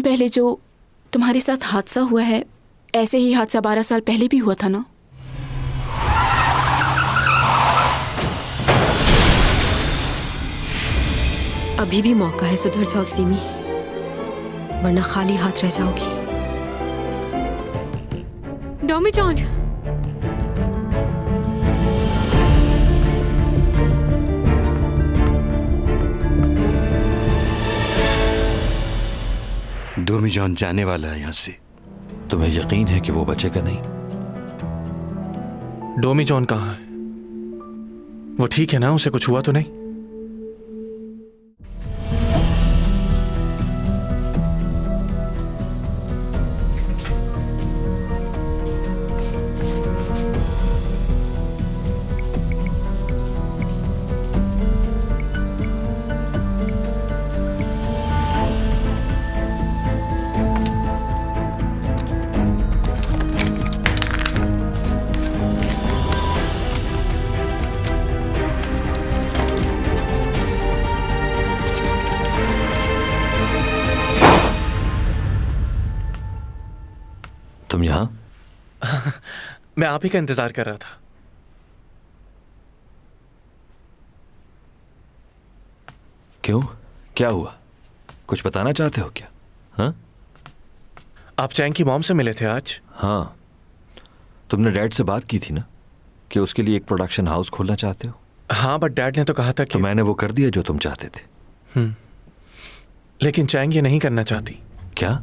पहले जो तुम्हारे साथ हादसा हुआ है, ऐसे ही हादसा 12 साल पहले भी हुआ था ना? अभी भी मौका है, सुधर जाओ सीमी, वरना खाली हाथ रह जाओगी। डॉमी जॉन, डोमी जॉन जाने वाला है यहाँ से। तुम्हें यकीन है कि वो बचेगा नहीं? डोमी जॉन कहाँ है? वो ठीक है ना? उसे कुछ हुआ तो नहीं? तुम यहां? मैं आप ही का इंतजार कर रहा था। क्यों, क्या हुआ? कुछ बताना चाहते हो क्या? हाँ, आप चैंग की मॉम से मिले थे आज? हाँ, तुमने डैड से बात की थी ना कि उसके लिए एक प्रोडक्शन हाउस खोलना चाहते हो? हाँ, बट डैड ने तो कहा था कि... तो मैंने वो कर दिया जो तुम चाहते थे। लेकिन चैंग ये नहीं करना चाहती। क्या?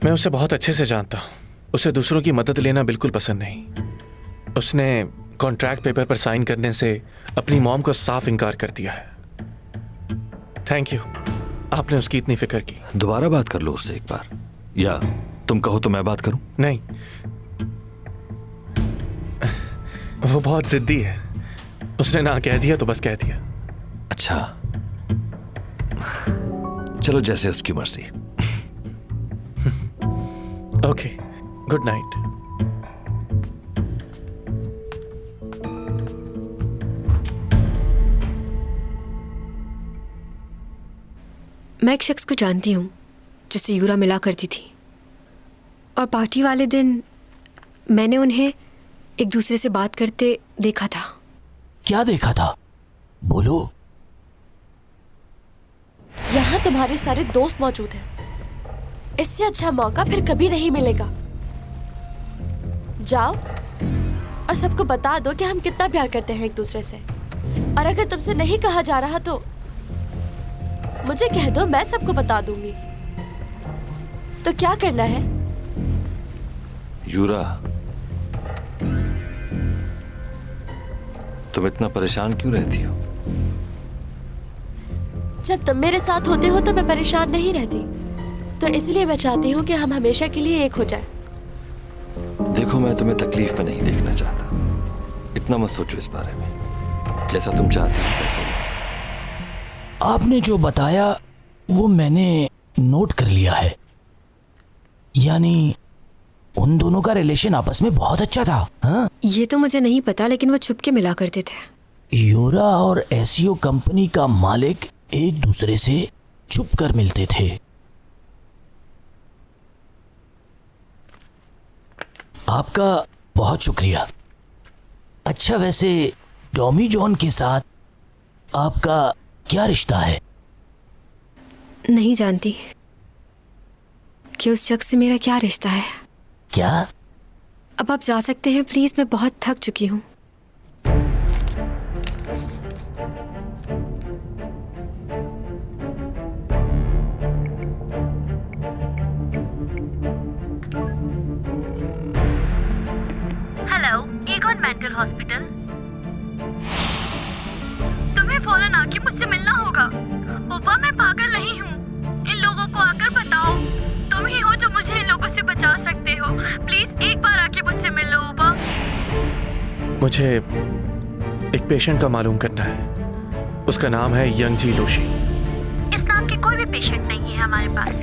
मैं उसे बहुत अच्छे से जानता हूँ। उसे दूसरों की मदद लेना बिल्कुल पसंद नहीं। उसने कॉन्ट्रैक्ट पेपर पर साइन करने से अपनी मॉम को साफ इनकार कर दिया है। थैंक यू, आपने उसकी इतनी फिक्र की। दोबारा बात कर लो उससे एक बार, या तुम कहो तो मैं बात करूं? नहीं, वो बहुत जिद्दी है। उसने ना कह दिया तो बस कह दिया। अच्छा, चलो जैसे उसकी मर्जी। Okay, good night. मैं एक शख्स को जानती हूँ जिससे यूरा मिला करती थी, और पार्टी वाले दिन मैंने उन्हें एक दूसरे से बात करते देखा था। क्या देखा था? बोलो। यहाँ तुम्हारे सारे दोस्त मौजूद हैं। इससे अच्छा मौका फिर कभी नहीं मिलेगा। जाओ और सबको बता दो कि हम कितना प्यार करते हैं एक दूसरे से। और अगर तुमसे नहीं कहा जा रहा तो मुझे कह दो, मैं सबको बता दूंगी। तो क्या करना है? यूरा, तुम इतना परेशान क्यों रहती हो? जब तुम मेरे साथ होते हो तो मैं परेशान नहीं रहती। तो इसलिए मैं चाहती हूँ कि हम हमेशा के लिए एक हो जाएं। देखो, मैं तुम्हें तकलीफ में नहीं देखना चाहता। इतना मत सोचो इस बारे में। जैसा तुम चाहती हो वैसा ही होगा। आपने जो बताया वो मैंने नोट कर लिया है। यानी उन दोनों का रिलेशन आपस में बहुत अच्छा था। हाँ? ये तो मुझे नहीं पता, लेकिन वो छुप के मिला करते थे। यूरा और एसईओ कंपनी का मालिक एक दूसरे से छुप कर मिलते थे। आपका बहुत शुक्रिया। अच्छा, वैसे डॉमी जॉन के साथ आपका क्या रिश्ता है? नहीं जानती कि उस शख्स से मेरा क्या रिश्ता है। क्या? अब आप जा सकते हैं प्लीज, मैं बहुत थक चुकी हूँ। Hello, Egon mental hospital. तुम्हें फौरन आके मुझसे मिलना होगा। ओपा, मैं पागल नहीं हूँ। इन लोगों को आकर बताओ तुम ही हो जो मुझे इन लोगों से बचा सकते हो। प्लीज एक बार आके मुझसे मिल लो ओपा। मुझे एक पेशेंट का मालूम करना है। उसका नाम है यंग जी लोशी। इस नाम के कोई भी पेशेंट नहीं है हमारे पास।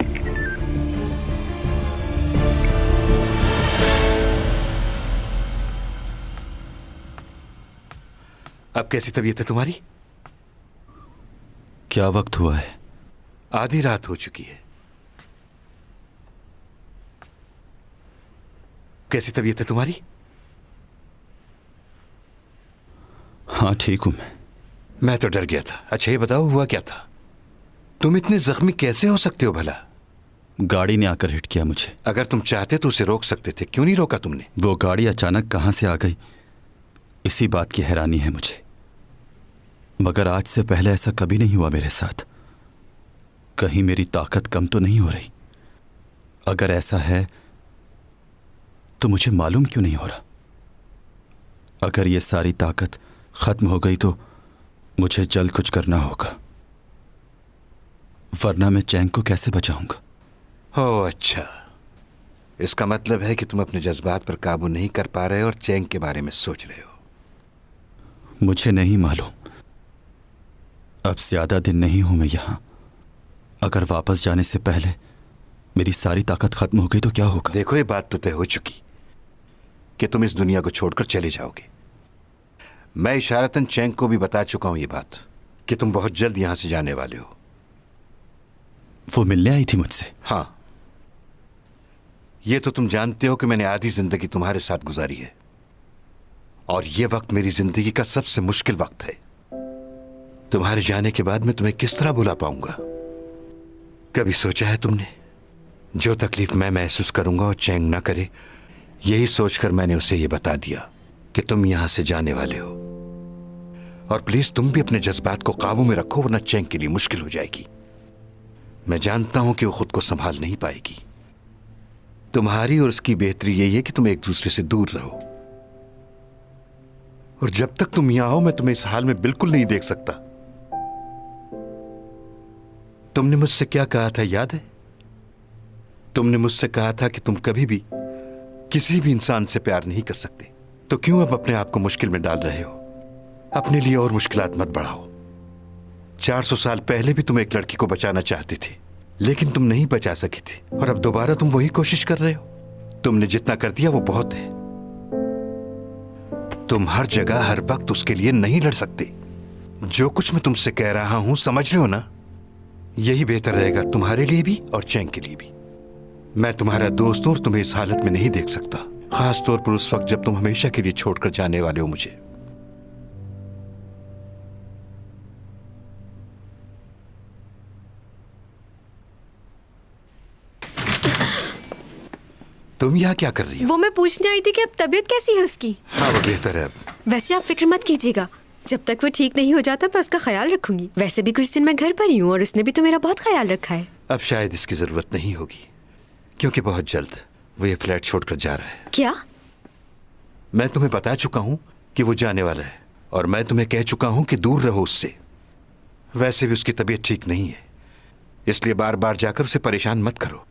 अब कैसी तबीयत है तुम्हारी? क्या वक्त हुआ है? आधी रात हो चुकी है। कैसी तबीयत है तुम्हारी? हाँ ठीक हूं मैं तो डर गया था। अच्छा ये बताओ हुआ क्या था? तुम इतने जख्मी कैसे हो सकते हो भला? गाड़ी ने आकर हिट किया मुझे। अगर तुम चाहते तो उसे रोक सकते थे, क्यों नहीं रोका तुमने? वो गाड़ी अचानक कहां से आ गई, इसी बात की हैरानी है मुझे। मगर आज से पहले ऐसा कभी नहीं हुआ मेरे साथ। कहीं मेरी ताकत कम तो नहीं हो रही? अगर ऐसा है तो मुझे मालूम क्यों नहीं हो रहा? अगर ये सारी ताकत खत्म हो गई तो मुझे जल्द कुछ करना होगा, वरना मैं चैंग को कैसे बचाऊंगा? ओह अच्छा, इसका मतलब है कि तुम अपने जज्बात पर काबू नहीं कर पा रहे और चैंग के बारे में सोच रहे हो। मुझे नहीं मालूम। अब ज्यादा दिन नहीं हूं मैं यहां। अगर वापस जाने से पहले मेरी सारी ताकत खत्म हो गई तो क्या होगा? देखो ये बात तो तय हो चुकी कि तुम इस दुनिया को छोड़कर चले जाओगे। मैं इशारतन चैंग को भी बता चुका हूं ये बात कि तुम बहुत जल्द यहां से जाने वाले हो। वो मिलने आई थी मुझसे? हाँ, ये तो तुम जानते हो कि मैंने आधी जिंदगी तुम्हारे साथ गुजारी है और ये वक्त मेरी जिंदगी का सबसे मुश्किल वक्त है। तुम्हारे जाने के बाद मैं तुम्हें किस तरह भुला पाऊंगा? कभी सोचा है तुमने जो तकलीफ मैं महसूस करूंगा और चैंग ना करे? यही सोचकर मैंने उसे ये बता दिया कि तुम यहां से जाने वाले हो। और प्लीज तुम भी अपने जज्बात को काबू में रखो, वरना चैंग के लिए मुश्किल हो जाएगी। मैं जानता हूं कि वो खुद को संभाल नहीं पाएगी। तुम्हारी और उसकी बेहतरी यही है कि तुम एक दूसरे से दूर रहो। और जब तक तुम यहां हो मैं तुम्हें इस हाल में बिल्कुल नहीं देख सकता। तुमने मुझसे क्या कहा था याद है? तुमने मुझसे कहा था कि तुम कभी भी किसी भी इंसान से प्यार नहीं कर सकते। तो क्यों अब अपने आप को मुश्किल में डाल रहे हो? अपने लिए और मुश्किलात मत बढ़ाओ। 400 साल पहले भी तुम एक लड़की को बचाना चाहते थे, लेकिन तुम नहीं बचा सके थे और अब दोबारा तुम वही कोशिश कर रहे हो। तुमने जितना कर दिया वो बहुत है। तुम हर जगह हर वक्त उसके लिए नहीं लड़ सकते। जो कुछ मैं तुमसे कह रहा हूं समझ रहे हो ना? यही बेहतर रहेगा तुम्हारे लिए भी और चैंग के लिए भी। मैं तुम्हारा दोस्त हूं और तुम्हें इस हालत में नहीं देख सकता, खास तौर पर उस वक्त जब तुम हमेशा के लिए छोड़कर जाने वाले हो मुझे। तुम यहाँ क्या कर रही हो? वो मैं पूछने आई थी कि अब तबीयत कैसी है उसकी। हाँ वो बेहतर है अब। वैसे आप फिक्र मत कीजिएगा, जब तक वो ठीक नहीं हो जाता मैं उसका ख्याल रखूंगी। वैसे भी कुछ दिन मैं घर पर ही हूँ और उसने भी तो मेरा बहुत ख्याल रखा है। अब शायद इसकी जरूरत नहीं होगी, क्योंकि बहुत जल्द वो ये फ्लैट छोड़कर जा रहा है। क्या? मैं तुम्हें बता चुका हूं कि वो जाने वाला है और मैं तुम्हें कह चुका हूं कि दूर रहो उससे। वैसे भी उसकी तबीयत ठीक नहीं है, इसलिए बार बार जाकर उसे परेशान मत करो।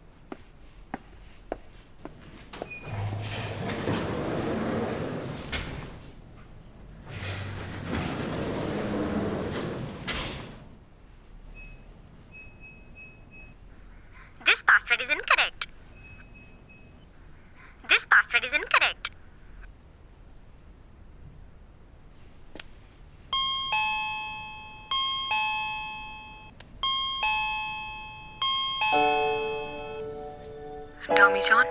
This password is incorrect. This password is incorrect. डॉमी जॉन,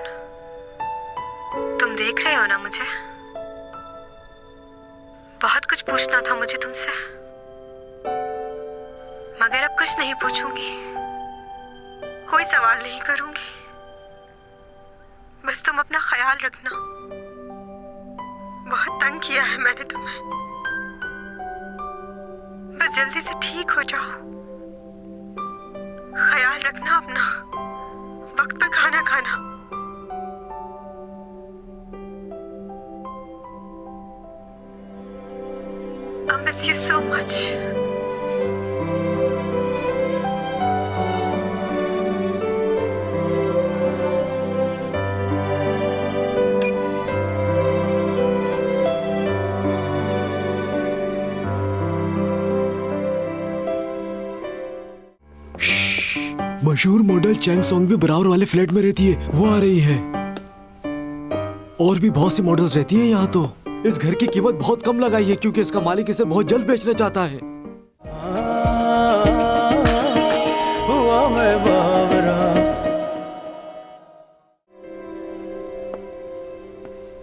तुम देख रहे हो ना मुझे? बहुत कुछ पूछना था मुझे तुमसे, मगर अब कुछ नहीं पूछूंगी, कोई सवाल नहीं करूंगी। बस तुम अपना ख्याल रखना। बहुत तंग किया है मैंने तुम्हें। बस जल्दी से ठीक हो जाओ। ख्याल रखना अपना, वक्त पर खाना खाना। I miss you so much. मशहूर मॉडल चैंग सॉन्ग भी बराबर वाले फ्लैट में रहती है, वो आ रही है। और भी बहुत सी मॉडल्स रहती हैं यहाँ तो। इस घर की कीमत बहुत कम लगाई है क्योंकि इसका मालिक इसे बहुत जल्द बेचना चाहता है।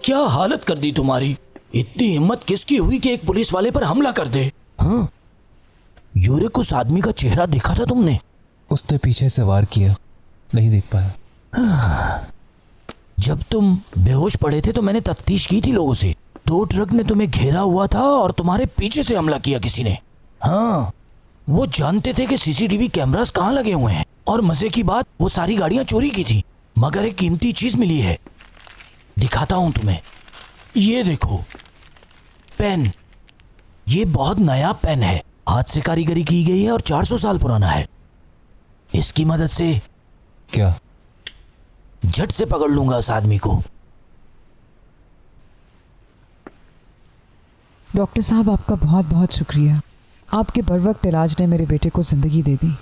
क्या हालत कर दी तुम्हारी। इतनी हिम्मत किसकी हुई कि एक पुलिस वाले पर हमला कर दे। हाँ, यूरिक उस आदमी का चेहरा देखा था तुमने? उसने पीछे से वार किया, नहीं देख पाया। जब तुम बेहोश पड़े थे तो मैंने तफ्तीश की थी लोगों से। 2 ट्रक ने तुम्हें घेरा हुआ था और तुम्हारे पीछे से हमला किया किसी ने। हाँ, वो जानते थे कि सीसीटीवी कैमरास कहाँ लगे हुए हैं, और मजे की बात वो सारी गाड़ियां चोरी की थी, मगर एक कीमती चीज मिली है। दिखाता हूं तुम्हें, ये देखो पेन। ये बहुत नया पेन है, हाथ से कारीगरी की गई है और 400 साल पुराना है। इसकी मदद से क्या? झट से पकड़ लूंगा उस आदमी को। डॉक्टर साहब, आपका बहुत बहुत शुक्रिया। आपके बर वक्त इलाज ने मेरे बेटे को जिंदगी दे दी।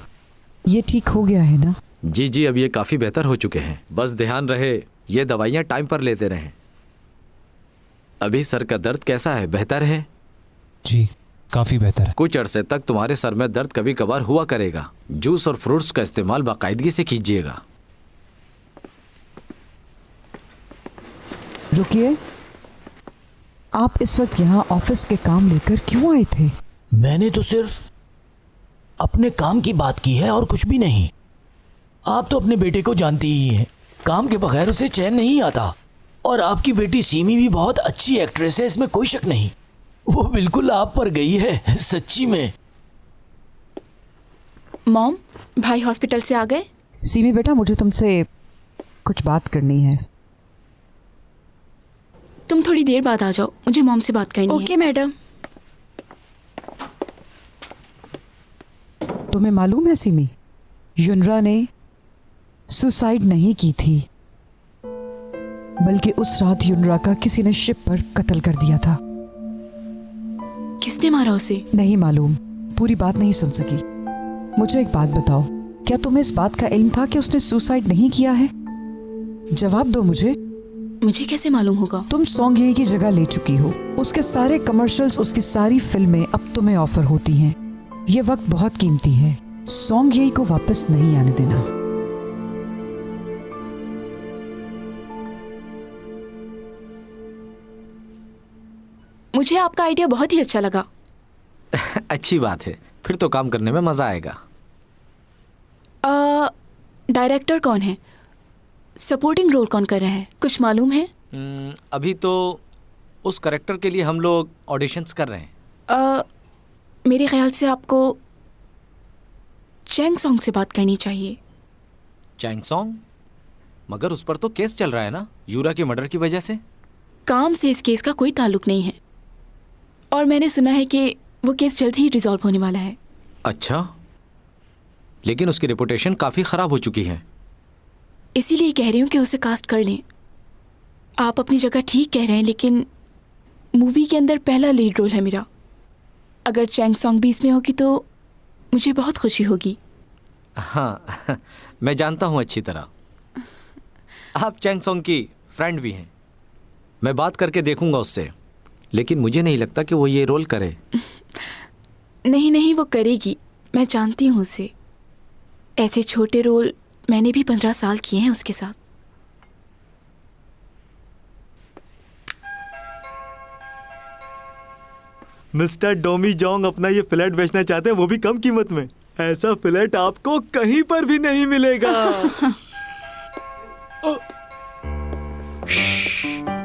ये ठीक हो गया है ना? जी जी, अब ये काफ़ी बेहतर हो चुके हैं। बस ध्यान रहे ये दवाइयाँ टाइम पर लेते रहें। अभी सर का दर्द कैसा है? बेहतर है? जी, काफी बेहतर है। कुछ अरसे तक तुम्हारे सर में दर्द कभी कभार हुआ करेगा। जूस और फ्रूट्स का इस्तेमाल बाकायदगी से कीजिएगा। रुकिए, आप इस वक्त यहाँ ऑफिस के काम लेकर क्यों आए थे? मैंने तो सिर्फ अपने काम की बात की है और कुछ भी नहीं। आप तो अपने बेटे को जानती ही हैं, काम के बगैर उसे चैन नहीं आता। और आपकी बेटी सीमी भी बहुत अच्छी एक्ट्रेस है, इसमें कोई शक नहीं। वो बिल्कुल आप पर गई है, सच्ची में। मॉम, भाई हॉस्पिटल से आ गए? सीमी बेटा, मुझे तुमसे कुछ बात करनी है। तुम थोड़ी देर बाद आ जाओ, मुझे मॉम से बात करनी है। Okay madam. तुम्हें मालूम है सीमी, युनरा ने सुसाइड नहीं की थी, बल्कि उस रात युनरा का किसी ने शिप पर कत्ल कर दिया था। किसने मारा उसे? नहीं मालूम, पूरी बात नहीं सुन सकी। मुझे एक बात बताओ, क्या तुम्हें इस बात का इल्म था कि उसने सुसाइड नहीं किया है? जवाब दो मुझे। मुझे कैसे मालूम होगा? तुम सॉन्ग ये की जगह ले चुकी हो। उसके सारे कमर्शियल्स, उसकी सारी फिल्में अब तुम्हें ऑफर होती हैं। ये वक्त बहुत कीमती है, सॉन्ग यही को वापस नहीं आने देना। मुझे आपका आइडिया बहुत ही अच्छा लगा। अच्छी बात है, फिर तो काम करने में मजा आएगा। डायरेक्टर कौन है? सपोर्टिंग रोल कौन कर रहा है? कुछ मालूम है? अभी तो उस कैरेक्टर के लिए हम लोग ऑडिशंस कर रहे हैं। मेरे ख्याल से आपको चैंग सॉन्ग से बात करनी चाहिए। Chang Song? मगर उस पर तो केस चल रहा है ना, यूरा के मर्डर की वजह से। काम से इस केस का कोई ताल्लुक नहीं है, और मैंने सुना है कि वो केस जल्द ही रिजॉल्व होने वाला है। अच्छा, लेकिन उसकी रेपुटेशन काफ़ी ख़राब हो चुकी है। इसीलिए कह रही हूँ कि उसे कास्ट कर लें। आप अपनी जगह ठीक कह रहे हैं, लेकिन मूवी के अंदर पहला लीड रोल है मेरा। अगर चैंग सॉन्ग भी इसमें होगी तो मुझे बहुत खुशी होगी। हाँ, मैं जानता हूँ अच्छी तरह। आप चैंग सॉन्ग की फ्रेंड भी हैं। मैं बात करके देखूंगा उससे, लेकिन मुझे नहीं लगता कि वो ये रोल करे। नहीं नहीं, वो करेगी, मैं जानती हूँ उसे। ऐसे छोटे रोल मैंने भी 15 साल किए हैं उसके साथ। मिस्टर डोमी जोंग अपना ये फ्लैट बेचना चाहते हैं, वो भी कम कीमत में। ऐसा फ्लैट आपको कहीं पर भी नहीं मिलेगा।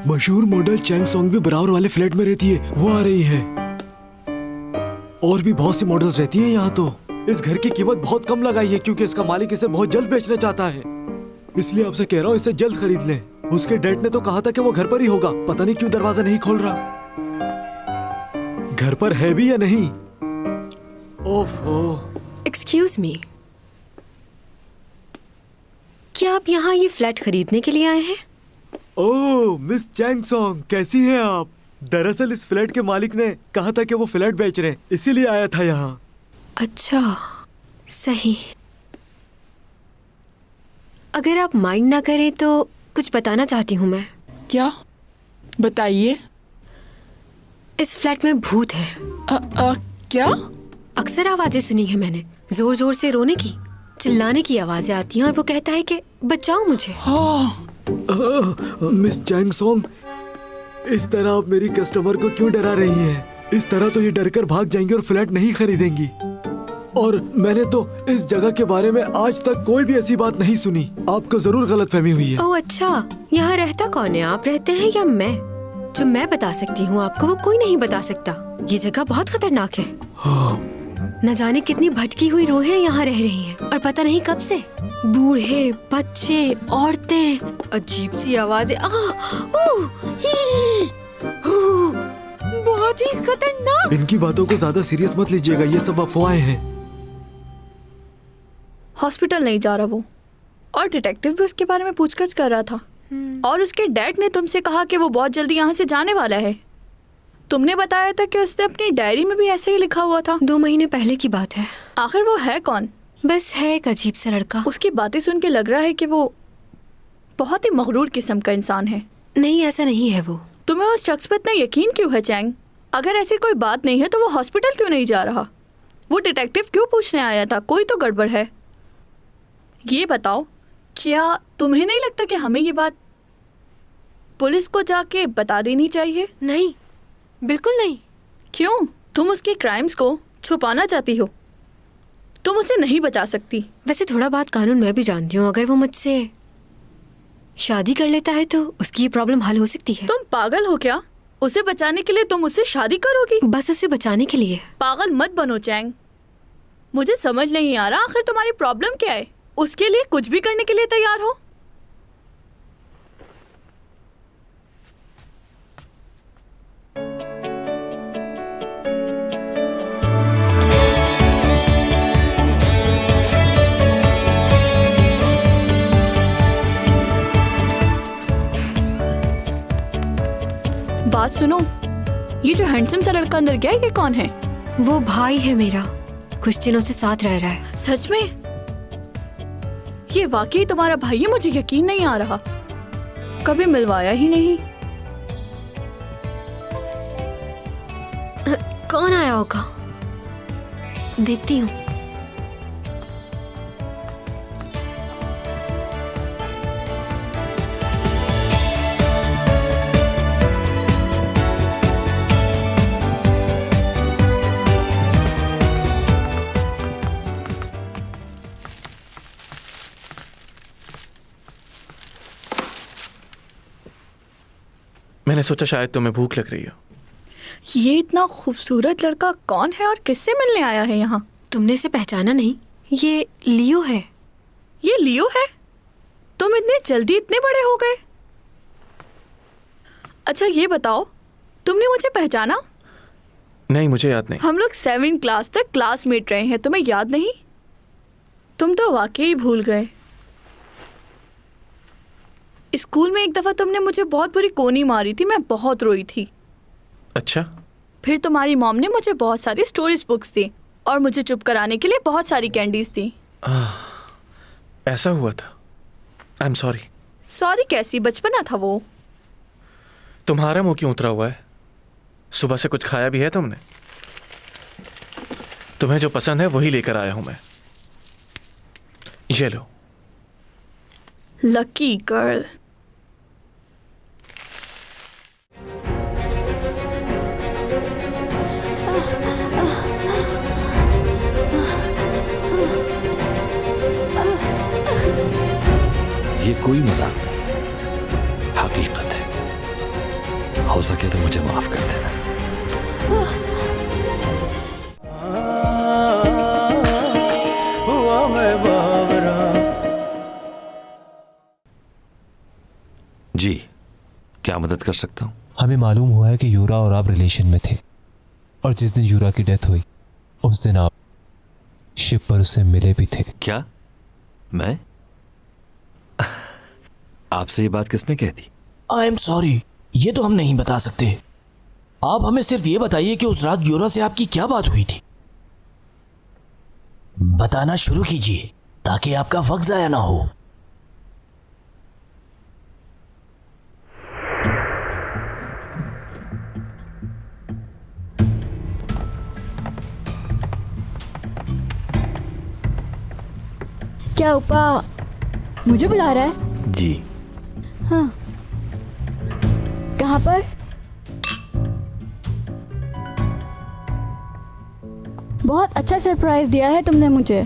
मशहूर मॉडल चैंग सॉन्ग भी बराबर वाले फ्लैट में रहती है, वो आ रही है। और भी बहुत सी मॉडल्स रहती हैं यहाँ तो। इस घर की कीमत बहुत कम लगाई है क्योंकि इसका मालिक इसे बहुत जल्द बेचना चाहता है। इसलिए आपसे कह रहा हूँ, इसे जल्द खरीद लें। उसके डैड ने तो कहा था कि वो घर पर ही होगा, पता नहीं क्यों दरवाजा नहीं खोल रहा। घर पर है भी या नहीं? ओफो। एक्सक्यूज मी, क्या आप यहाँ ये फ्लैट खरीदने के लिए आए हैं? ओह मिस चैंग सॉन्ग, कैसी हैं आप? दरअसल इस फ्लैट के मालिक ने कहा था कि वो फ्लैट बेच रहे हैं, इसीलिए आया था यहाँ। अच्छा, सही। अगर आप माइंड ना करें तो कुछ बताना चाहती हूँ मैं। क्या? बताइए। इस फ्लैट में भूत है। क्या? अक्सर आवाजें सुनी है मैंने, जोर जोर से रोने की, चिल्लाने की आवाजें आती हैं, और वो कहता है कि बचाओ मुझे। मिस चैंग सॉन्ग, इस तरह आप मेरी कस्टमर को क्यों डरा रही हैं? इस तरह तो ये डरकर भाग जाएंगी और फ्लैट नहीं खरीदेंगी। और मैंने तो इस जगह के बारे में आज तक कोई भी ऐसी बात नहीं सुनी। आपको जरूर गलतफहमी हुई है। ओह अच्छा, यहाँ रहता कौन है? आप रहते हैं या मैं? जो मैं बता सकती हूँ आपको वो कोई नहीं बता सकता। ये जगह बहुत खतरनाक है। न जाने कितनी भटकी हुई रूहें यहाँ रह रही हैं और पता नहीं कब से। बूढ़े, बच्चे, औरतें, अजीब सी आवाजें। बहुत ही खतरनाक। इनकी बातों को ज्यादा सीरियस मत लीजिएगा, ये सब अफवाहें हैं। हॉस्पिटल नहीं जा रहा वो, और डिटेक्टिव भी उसके बारे में पूछताछ कर रहा था। और उसके डैड ने तुमसे कहा कि वो बहुत जल्दी यहाँ से जाने वाला है। तुमने बताया था कि उसने अपनी डायरी में भी ऐसे ही लिखा हुआ था। 2 महीने पहले की बात है। आखिर वो है कौन? बस है एक अजीब सा लड़का। उसकी बातें सुन के लग रहा है कि वो बहुत ही मगरूर किस्म का इंसान है। नहीं, ऐसा नहीं है वो। तुम्हें उस शख्स पर इतना यकीन क्यों है चैंग? अगर ऐसी कोई बात नहीं है तो वो हॉस्पिटल क्यों नहीं जा रहा? वो डिटेक्टिव क्यों पूछने आया था? कोई तो गड़बड़ है। ये बताओ, क्या तुम्हें नहीं लगता कि हमें ये बात पुलिस को जाके बता देनी चाहिए? नहीं, बिल्कुल नहीं। क्यों? तुम उसके क्राइम्स को छुपाना चाहती हो। तुम उसे नहीं बचा सकती। वैसे थोड़ा बात कानून मैं भी जानती हूँ। अगर वो मुझसे शादी कर लेता है तो उसकी ये प्रॉब्लम हल हो सकती है। तुम पागल हो क्या? उसे बचाने के लिए तुम उससे शादी करोगी? बस उसे बचाने के लिए। पागल मत बनो चैंग। मुझे समझ नहीं आ रहा आखिर तुम्हारी प्रॉब्लम क्या है। उसके लिए कुछ भी करने के लिए तैयार हो। बात सुनो, ये जो हैंडसम सा लड़का अंदर गया ये कौन है? वो भाई है मेरा, कुछ दिनों से साथ रह रहा है। सच में? ये वाकई तुम्हारा भाई है? मुझे यकीन नहीं आ रहा, कभी मिलवाया ही नहीं। कौन आया होगा? देखती हूँ। मैंने सोचा शायद तुम्हें भूख लग रही हो। ये इतना खूबसूरत लड़का कौन है और किससे मिलने आया है यहाँ? तुमने इसे पहचाना नहीं? ये लियो है। ये लियो है? तुम इतने जल्दी इतने बड़े हो गए? अच्छा ये बताओ, तुमने मुझे पहचाना? नहीं, मुझे याद नहीं। हम लोग 7th क्लास तक क्लासमेट रहे हैं, तुम्हें याद नहीं? तुम तो वाकई भूल गए। स्कूल में एक दफा तुमने मुझे बहुत बुरी कोनी मारी थी, मैं बहुत रोई थी। अच्छा? फिर तुम्हारी मॉम ने मुझे बहुत सारी स्टोरीज बुक्स दी और मुझे चुप कराने के लिए बहुत सारी कैंडीज दी। ऐसा हुआ था। I am sorry. सॉरी कैसी? बचपना था वो। तुम्हारा मुंह क्यों उतरा हुआ है? सुबह से कुछ खाया भी है तुमने? तुम्हें जो पसंद है वही लेकर आया हूं मैं। ये लो। Lucky girl. ये कोई मजाक नहीं, हकीकत है। हो सके तो मुझे माफ कर देना। जी, क्या मदद कर सकता हूँ? हमें मालूम हुआ है कि यूरा और आप रिलेशन में थे, और जिस दिन यूरा की डेथ हुई उस दिन आप शिप पर उससे मिले भी थे। क्या? मैं? आपसे ये बात किसने कह दी? आई एम सॉरी, ये तो हम नहीं बता सकते। आप हमें सिर्फ ये बताइए कि उस रात यूरा से आपकी क्या बात हुई थी। बताना शुरू कीजिए ताकि आपका वक्त जाया ना हो। क्या उपा मुझे बुला रहा है? जी। हाँ, कहाँ पर? बहुत अच्छा सरप्राइज दिया है तुमने मुझे।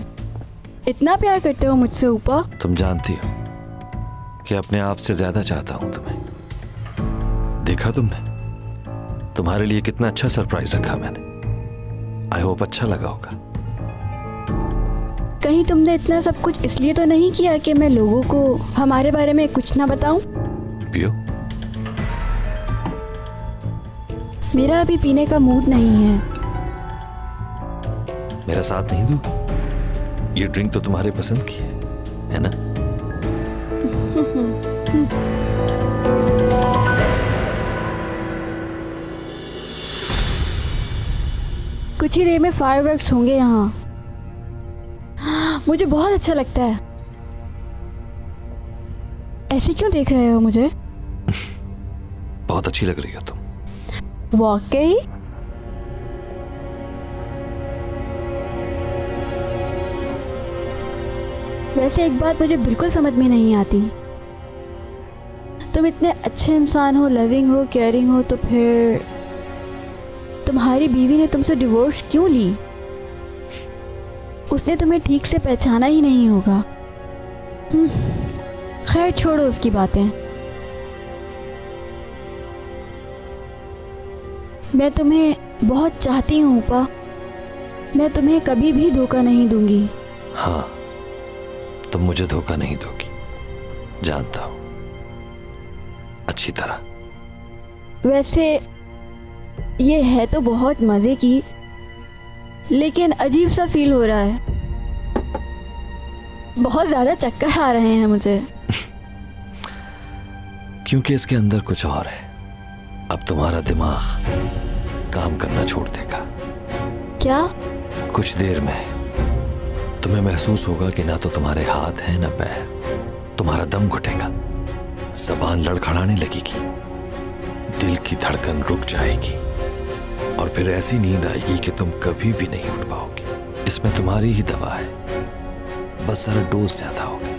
इतना प्यार करते हो मुझसे ऊपर। तुम जानती हो कि अपने आप से ज्यादा चाहता हूं तुम्हें। देखा तुमने तुम्हारे लिए कितना अच्छा सरप्राइज रखा मैंने। आई होप अच्छा लगा होगा। कहीं तुमने इतना सब कुछ इसलिए तो नहीं किया कि मैं लोगों को हमारे बारे में कुछ ना बताऊं? पियो। मेरा अभी पीने का मूड नहीं है। मेरा साथ नहीं दोगी? ये ड्रिंक तो तुम्हारे पसंद की है ना? कुछ ही देर में फायरवर्क्स होंगे यहाँ। मुझे बहुत अच्छा लगता है। ऐसे क्यों देख रहे हो मुझे? बहुत अच्छी लग रही हो तुम। वाकई? वैसे एक बात मुझे बिल्कुल समझ में नहीं आती। तुम इतने अच्छे इंसान हो, लविंग हो, केयरिंग हो, तो फिर तुम्हारी बीवी ने तुमसे डिवोर्स क्यों ली? उसने तुम्हें ठीक से पहचाना ही नहीं होगा। खैर छोड़ो उसकी बातें। मैं तुम्हें बहुत चाहती हूँ उपा। मैं तुम्हें कभी भी धोखा नहीं दूंगी। हाँ, तुम मुझे धोखा नहीं दोगी, जानता हूं अच्छी तरह। वैसे ये है तो बहुत मजे की, लेकिन अजीब सा फील हो रहा है। बहुत ज्यादा चक्कर आ रहे हैं मुझे। क्योंकि इसके अंदर कुछ और है। अब तुम्हारा दिमाग काम करना छोड़ देगा। क्या? कुछ देर में तुम्हें महसूस होगा कि ना तो तुम्हारे हाथ हैं ना पैर। तुम्हारा दम घुटेगा, जबान लड़खड़ाने लगेगी, दिल की धड़कन रुक जाएगी और फिर ऐसी नींद आएगी कि तुम कभी भी नहीं उठ पाओगे। इसमें तुम्हारी ही दवा है, बस जरा डोज ज्यादा होगी।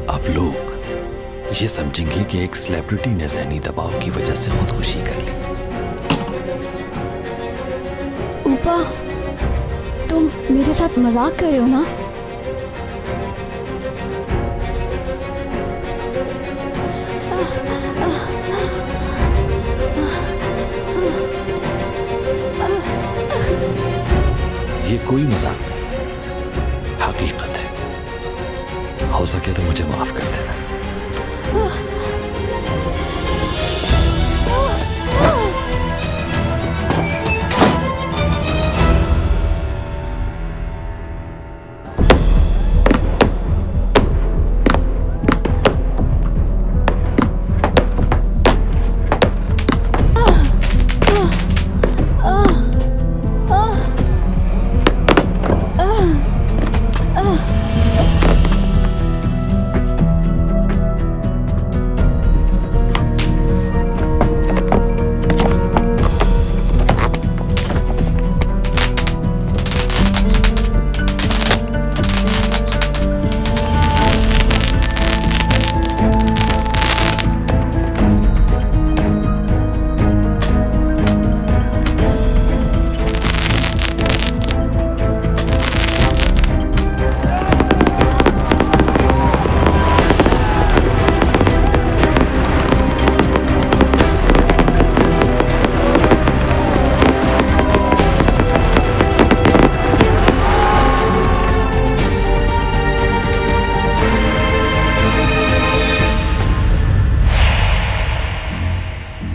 अब लोग ये समझेंगे कि एक सेलिब्रिटी ने ज़हनी दबाव की वजह से खुदकुशी कर ली। उपा, तुम मेरे साथ मजाक कर रहे हो ना? ये कोई मजाक नहीं, हकीकत है। हो सके तो मुझे माफ कर देना।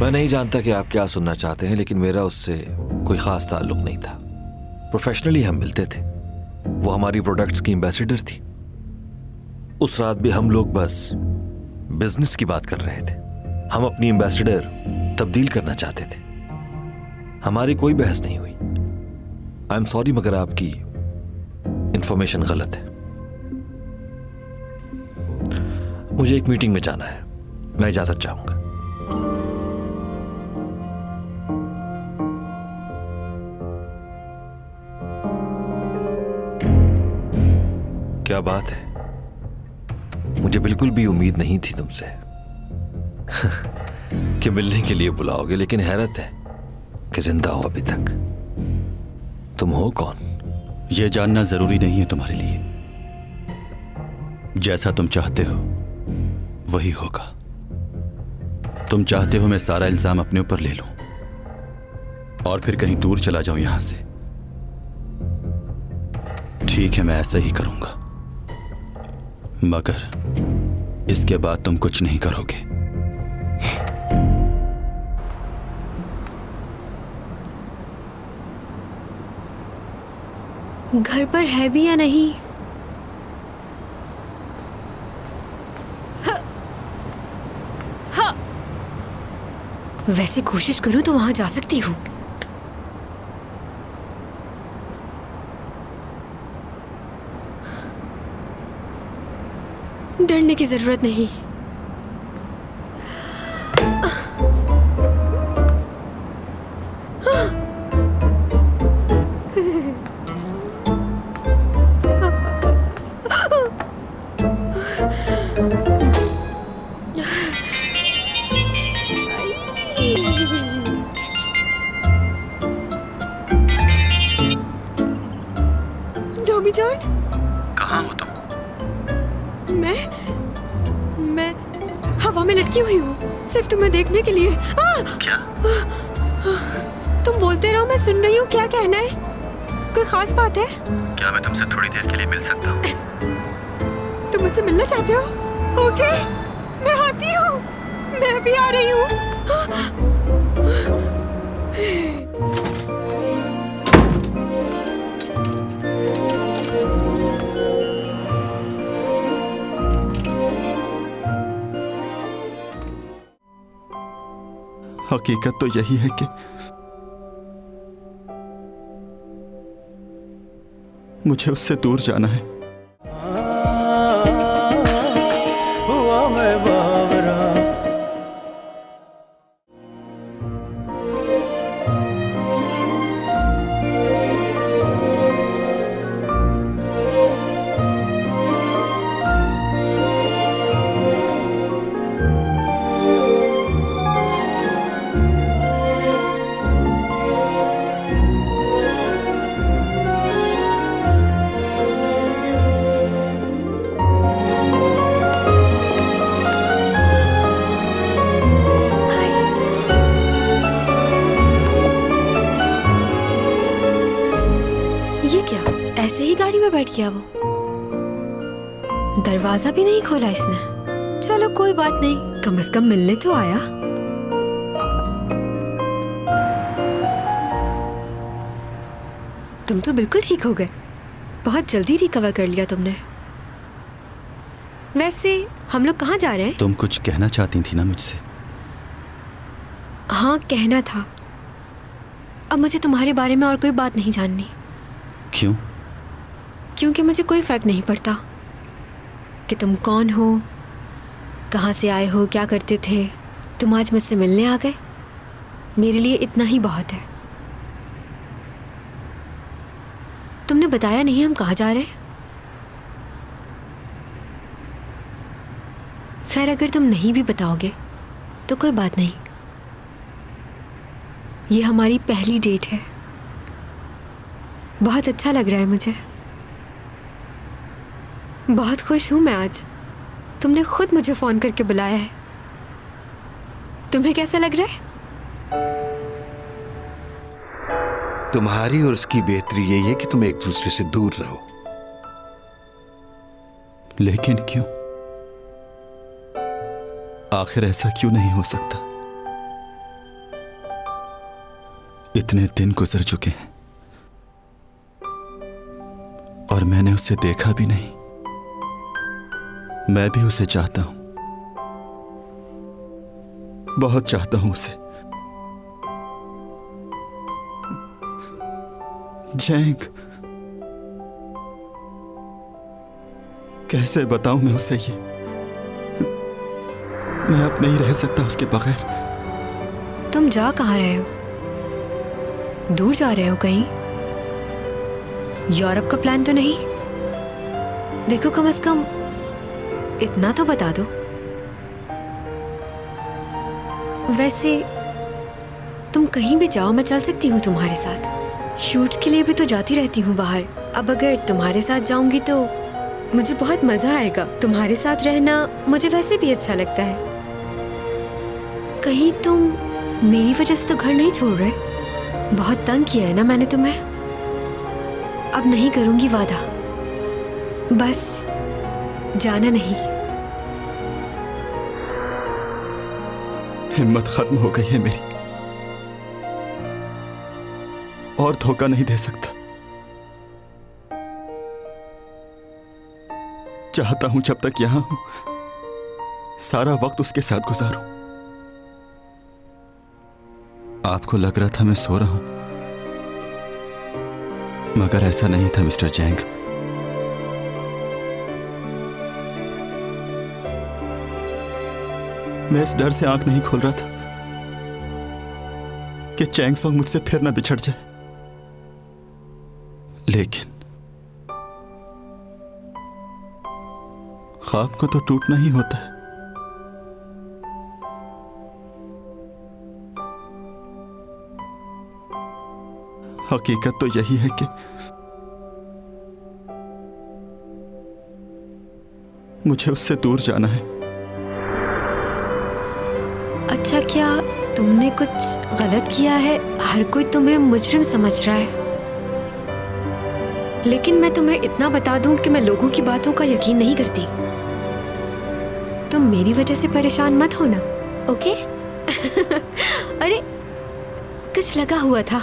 मैं नहीं जानता कि आप क्या सुनना चाहते हैं, लेकिन मेरा उससे कोई खास ताल्लुक नहीं था। प्रोफेशनली हम मिलते थे। वो हमारी प्रोडक्ट्स की एम्बेसडर थी। उस रात भी हम लोग बस बिजनेस की बात कर रहे थे। हम अपनी एम्बेसडर तब्दील करना चाहते थे। हमारी कोई बहस नहीं हुई। आई एम सॉरी, मगर आपकी इंफॉर्मेशन गलत है। मुझे एक मीटिंग में जाना है, मैं इजाजत चाहूंगा। क्या बात है, मुझे बिल्कुल भी उम्मीद नहीं थी तुमसे कि मिलने के लिए बुलाओगे, लेकिन हैरत है कि जिंदा हो अभी तक। तुम हो कौन? यह जानना जरूरी नहीं है तुम्हारे लिए। जैसा तुम चाहते हो वही होगा। तुम चाहते हो मैं सारा इल्जाम अपने ऊपर ले लूं और फिर कहीं दूर चला जाऊं यहां से। ठीक है, मैं ऐसा ही करूंगा, मगर इसके बाद तुम कुछ नहीं करोगे। घर पर है भी या नहीं? वैसे कोशिश करूं तो वहां जा सकती हूँ। डरने की जरूरत नहीं। डॉमी जान, कहाँ हो तुम? मैं हवा में लटकी हुई हूँ, सिर्फ तुम्हें देखने के लिए। क्या? तुम बोलते रहो, मैं सुन रही हूँ। क्या कहना है? कोई खास बात है? क्या मैं तुमसे थोड़ी देर के लिए मिल सकता हूँ? तुम मुझसे मिलना चाहते हो? ओके, मैं आती हूँ। मैं भी आ रही हूँ। हकीकत तो यही है कि मुझे उससे दूर जाना है। ये क्या, ऐसे ही गाड़ी में बैठ गया वो? दरवाजा भी नहीं खोला इसने। चलो कोई बात नहीं, कम से कम मिलने तो आया। तुम तो बिल्कुल ठीक हो गए, बहुत जल्दी रिकवर कर लिया तुमने। वैसे हम लोग कहाँ जा रहे हैं? तुम कुछ कहना चाहती थी ना मुझसे? हाँ, कहना था। अब मुझे तुम्हारे बारे में और कोई बात नहीं जाननी। क्यों? क्योंकि मुझे कोई फर्क नहीं पड़ता कि तुम कौन हो, कहाँ से आए हो, क्या करते थे। तुम आज मुझसे मिलने आ गए, मेरे लिए इतना ही बहुत है। तुमने बताया नहीं हम कहाँ जा रहे हैं। खैर, अगर तुम नहीं भी बताओगे तो कोई बात नहीं। ये हमारी पहली डेट है। बहुत अच्छा लग रहा है मुझे। बहुत खुश हूं मैं आज। तुमने खुद मुझे फोन करके बुलाया है। तुम्हें कैसा लग रहा है? तुम्हारी और उसकी बेहतरी यही है कि तुम एक दूसरे से दूर रहो। लेकिन क्यों? आखिर ऐसा क्यों नहीं हो सकता? इतने दिन गुजर चुके हैं और मैंने उसे देखा भी नहीं। मैं भी उसे चाहता हूं, बहुत चाहता हूं उसे। जैंग, कैसे बताऊं मैं उसे ये? मैं अब नहीं रह सकता उसके बगैर। तुम जा कहाँ रहे हो? दूर जा रहे हो कहीं? यूरोप का प्लान तो नहीं? देखो, कम से कम इतना तो बता दो। वैसे तुम कहीं भी जाओ, मैं चल सकती हूँ तुम्हारे साथ। शूट के लिए भी तो जाती रहती हूँ बाहर। अब अगर तुम्हारे साथ जाऊंगी तो मुझे बहुत मजा आएगा। तुम्हारे साथ रहना मुझे वैसे भी अच्छा लगता है। कहीं तुम मेरी वजह से तो घर नहीं छोड़ रहे? बहुत तंग किया है ना मैंने तुम्हें। अब नहीं करूंगी वादा, बस जाना नहीं। हिम्मत खत्म हो गई है मेरी, और धोखा नहीं दे सकता। चाहता हूं जब तक यहां हूं सारा वक्त उसके साथ गुजारूं। आपको लग रहा था मैं सो रहा हूं, मगर ऐसा नहीं था मिस्टर चैंग। मैं इस डर से आंख नहीं खोल रहा था कि चैंग सॉन्ग मुझसे फिर ना बिछड़ जाए, लेकिन ख्वाब को तो टूटना ही होता है। हकीकत तो यही है कि मुझे उससे दूर जाना है। अच्छा, क्या तुमने कुछ गलत किया है? हर कोई तुम्हें मुजरिम समझ रहा है, लेकिन मैं तुम्हें इतना बता दूं कि मैं लोगों की बातों का यकीन नहीं करती। तुम मेरी वजह से परेशान मत होना, ओके? अरे कुछ लगा हुआ था।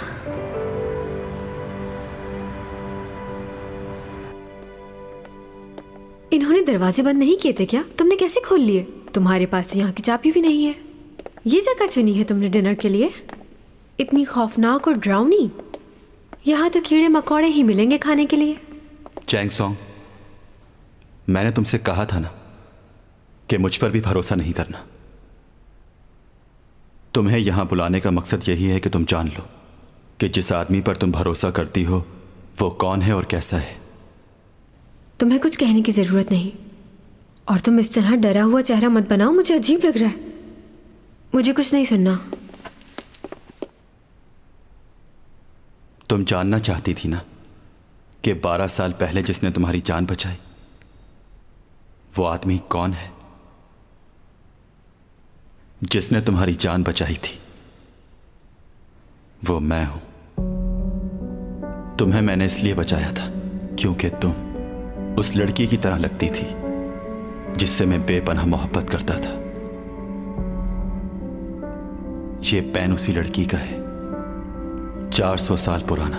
इन्होंने दरवाजे बंद नहीं किए थे क्या? तुमने कैसे खोल लिए? तुम्हारे पास तो यहाँ की चाबी भी नहीं है। ये जगह चुनी है तुमने डिनर के लिए? इतनी खौफनाक और डरावनी। यहाँ तो कीड़े मकोड़े ही मिलेंगे खाने के लिए। चैंग सॉन्ग, मैंने तुमसे कहा था ना कि मुझ पर भी भरोसा नहीं करना। तुम्हें यहां बुलाने का मकसद यही है कि तुम जान लो कि जिस आदमी पर तुम भरोसा करती हो वो कौन है और कैसा है। तुम्हें कुछ कहने की जरूरत नहीं, और तुम इस तरह डरा हुआ चेहरा मत बनाओ, मुझे अजीब लग रहा है। मुझे कुछ नहीं सुनना। तुम जानना चाहती थी ना कि 12 साल पहले जिसने तुम्हारी जान बचाई वो आदमी कौन है? जिसने तुम्हारी जान बचाई थी वो मैं हूं। तुम्हें मैंने इसलिए बचाया था क्योंकि तुम उस लड़की की तरह लगती थी जिससे मैं बेपनाह मोहब्बत करता था। ये पेन उसी लड़की का है, 400 साल पुराना।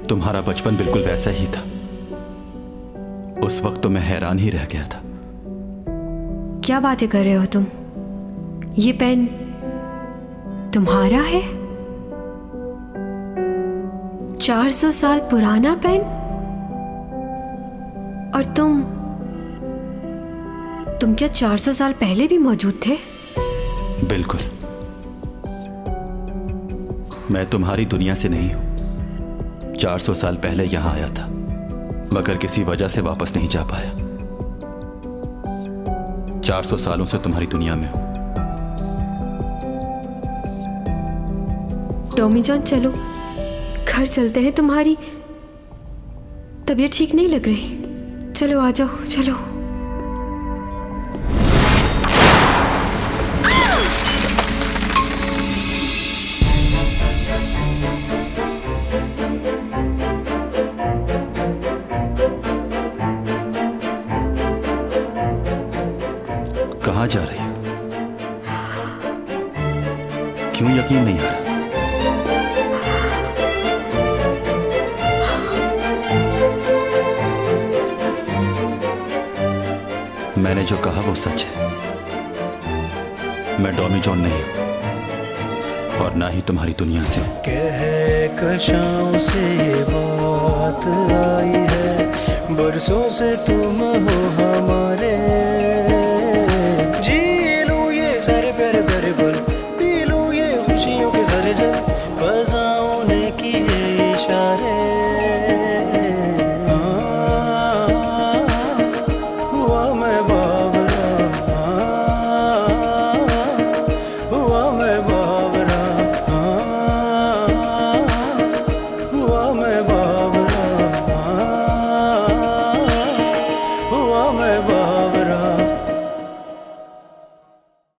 तुम्हारा बचपन बिल्कुल वैसा ही था। उस वक्त तो मैं हैरान ही रह गया था। क्या बातें कर रहे हो तुम? ये पेन तुम्हारा है? 400 साल पुराना पेन? और तुम क्या 400 साल पहले भी मौजूद थे? बिल्कुल। मैं तुम्हारी दुनिया से नहीं हूं। 400 साल पहले यहां आया था, मगर किसी वजह से वापस नहीं जा पाया। 400 सालों से तुम्हारी दुनिया में हूं। टॉमी जॉन, चलो घर चलते हैं। तुम्हारी तबीयत ठीक नहीं लग रही। चलो आ जाओ, चलो। कहां जा रही हो? क्यों यकीन नहीं आ रहा? मैंने जो कहा वो सच है। मैं डॉमी जॉन नहीं हूं, और ना ही तुम्हारी दुनिया से। कहकशां से ये बात आई है, बरसों से तुम हो हमारे